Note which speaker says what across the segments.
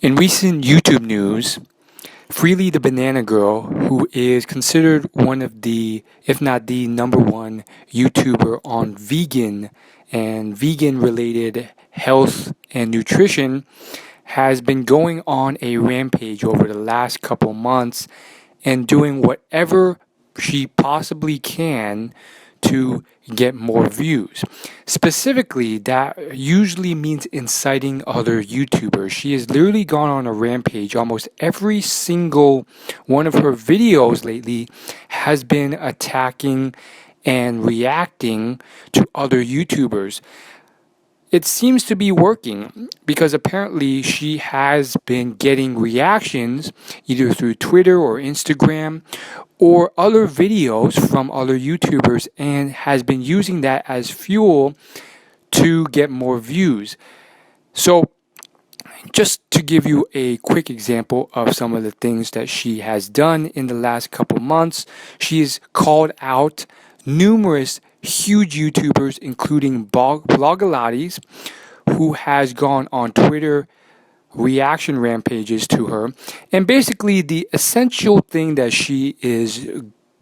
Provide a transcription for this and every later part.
Speaker 1: In recent YouTube news, Freelee the Banana Girl, who is considered one of the, if not the number one YouTuber on vegan and vegan related health and nutrition, has been going on a rampage over the last couple months and doing whatever she possibly can to get more views. Specifically, that usually means inciting other YouTubers. She has literally gone on a rampage. Almost every single one of her videos lately has been attacking and reacting to other YouTubers. It seems to be working because apparently she has been getting reactions either through Twitter or Instagram or other videos from other YouTubers and has been using that as fuel to get more views. So, just to give you a quick example of some of the things that she has done in the last couple months, she has called out numerous huge YouTubers, including Blogilates, who has gone on Twitter reaction rampages to her. And basically, the essential thing that she is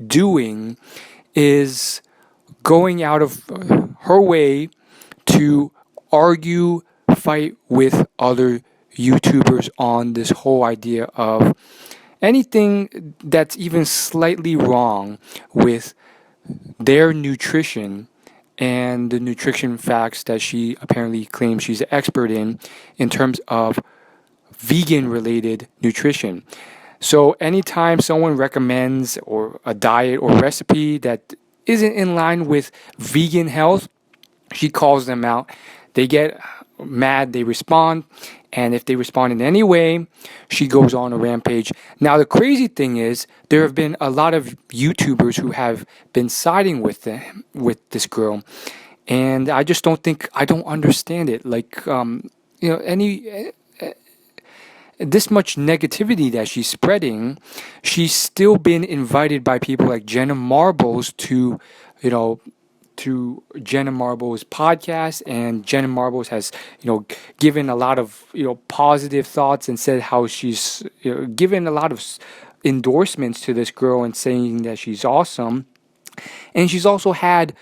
Speaker 1: doing is going out of her way to argue, fight with other YouTubers on this whole idea of anything that's even slightly wrong with their nutrition and the nutrition facts that she apparently claims she's an expert in terms of vegan related nutrition. So anytime someone recommends or a diet or recipe that isn't in line with vegan health, she calls them out. They get mad, they respond, and if they respond in any way, she goes on a rampage. Now, the crazy thing is, there have been a lot of YouTubers who have been siding with this girl, and I just I don't understand it. Like, this much negativity that she's spreading, she's still been invited by people like Jenna Marbles to, to Jenna Marbles' podcast, and Jenna Marbles has, given a lot of, positive thoughts and said how she's, given a lot of endorsements to this girl and saying that she's awesome. And she's also had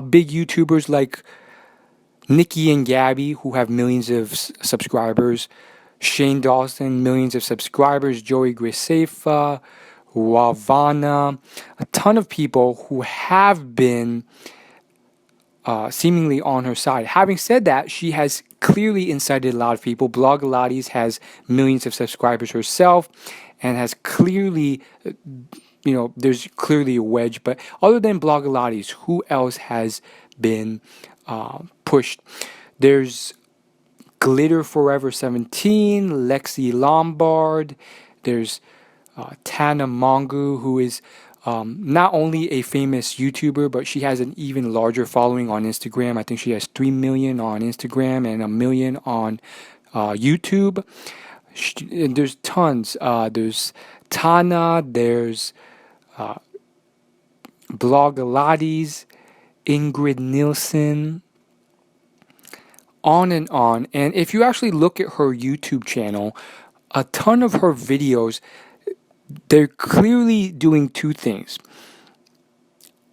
Speaker 1: big YouTubers like Nikki and Gabby, who have millions of subscribers, Shane Dawson, millions of subscribers, Joey Graceffa, Ravana, a ton of people who have been seemingly on her side. Having said that, she has clearly incited a lot of people. Blogilates has millions of subscribers herself and has clearly, there's clearly a wedge. But other than Blogilates, who else has been pushed? There's Glitter Forever 17, Lexi Lombard. There's Tana Mongu, who is not only a famous YouTuber, but she has an even larger following on Instagram. I think she has 3 million on Instagram and 1 million on YouTube. And there's tons. There's Tana, there's Blogilates, Ingrid Nielsen, on and on. And if you actually look at her YouTube channel, a ton of her videos, they're clearly doing two things: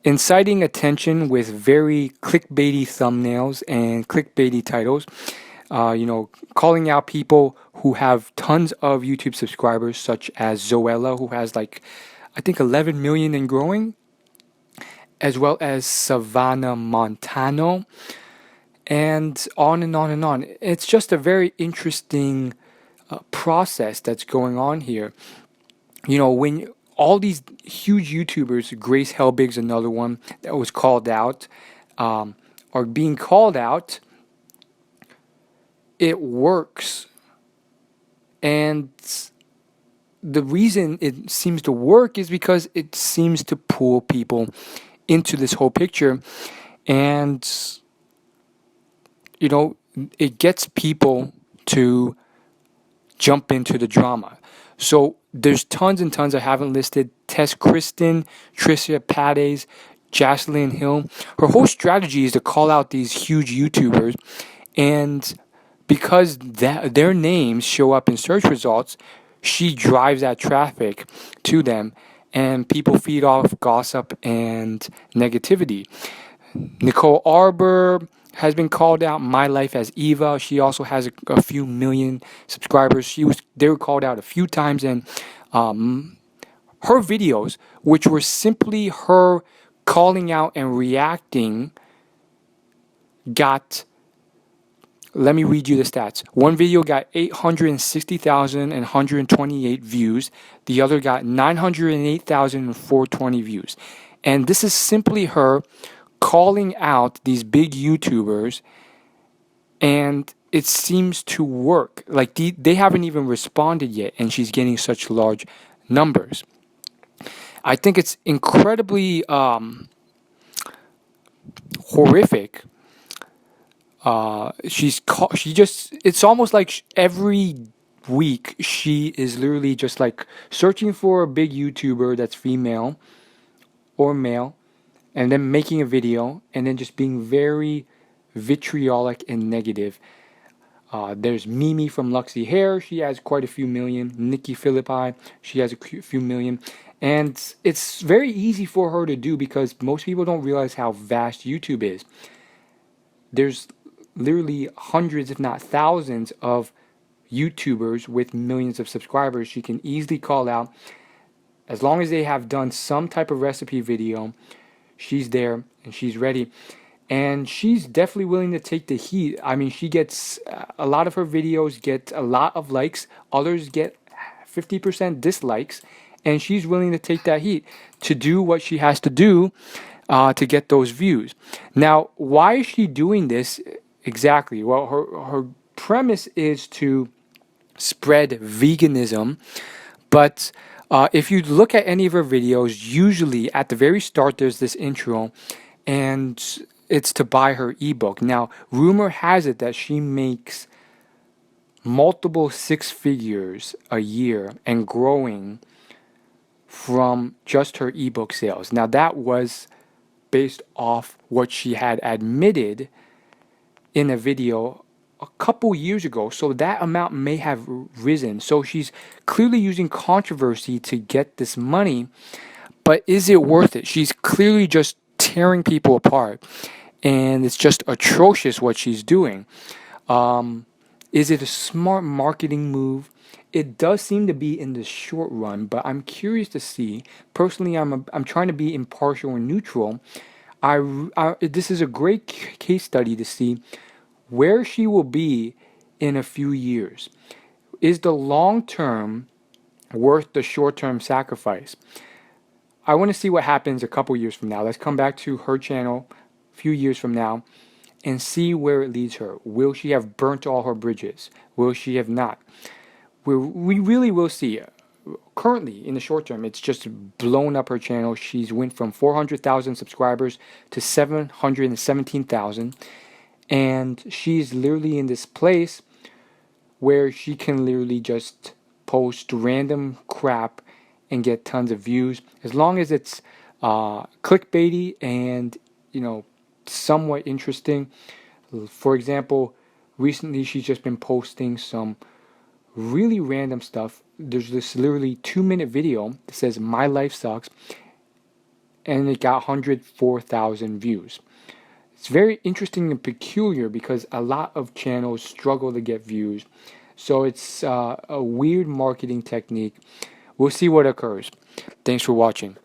Speaker 1: inciting attention with very clickbaity thumbnails and clickbaity titles, calling out people who have tons of YouTube subscribers, such as Zoella, who has I think 11 million and growing, as well as Savannah Montano, and on and on and on. It's just a very interesting process that's going on here. When all these huge YouTubers, Grace Helbig's another one that was called out, are being called out, it works. And the reason it seems to work is because it seems to pull people into this whole picture. And, it gets people to jump into the drama. So there's tons and tons I haven't listed. Tess Kristen, Tricia Pades, Jocelyn Hill. Her whole strategy is to call out these huge YouTubers, and because their names show up in search results, she drives that traffic to them, and people feed off gossip and negativity. Nicole Arbor has been called out. My Life as Eva. She also has a few million subscribers. They were called out a few times, and um, her videos, which were simply her calling out and reacting, got. Let me read you the stats. One video got 860,000 and 128 views. The other got 908,420 views. And this is simply her calling out these big YouTubers, and it seems to work. Like they haven't even responded yet, and she's getting such large numbers. I think it's incredibly horrific. She just, it's almost like every week she is literally just like searching for a big YouTuber that's female or male, and then making a video, and then just being very vitriolic and negative. There's Mimi from Luxy Hair. She has quite a few million. Nikki Philippi, she has a few million. And it's very easy for her to do because most people don't realize how vast YouTube is. There's literally hundreds, if not thousands, of YouTubers with millions of subscribers she can easily call out. As long as they have done some type of recipe video, she's there and she's ready. And she's definitely willing to take the heat. I mean, she gets a lot of her videos get a lot of likes, others get 50% dislikes, and she's willing to take that heat to do what she has to do to get those views. Now, why is she doing this exactly? Well, her premise is to spread veganism, but if you look at any of her videos, usually at the very start there's this intro, and it's to buy her ebook. Now, rumor has it that she makes multiple six figures a year and growing from just her ebook sales. Now, that was based off what she had admitted in a video a couple years ago, so that amount may have risen. So she's clearly using controversy to get this money, but is it worth it? She's clearly just tearing people apart, and it's just atrocious what she's doing. Is it a smart marketing move? It does seem to be in the short run, but I'm curious to see. Personally, I'm trying to be impartial and neutral. This is a great case study to see where she will be in a few years. Is the long term worth the short term sacrifice? I want to see what happens a couple years from now. Let's come back to her channel a few years from now and see where it leads her. Will she have burnt all her bridges? Will she have not? We really will see. Currently, in the short term, it's just blown up her channel. She's went from 400,000 subscribers to 717,000. And she's literally in this place where she can literally just post random crap and get tons of views, as long as it's clickbaity and, somewhat interesting. For example, recently she's just been posting some really random stuff. There's this literally 2-minute video that says "My life sucks," and it got 104,000 views. It's very interesting and peculiar because a lot of channels struggle to get views. So it's a weird marketing technique. We'll see what occurs. Thanks for watching.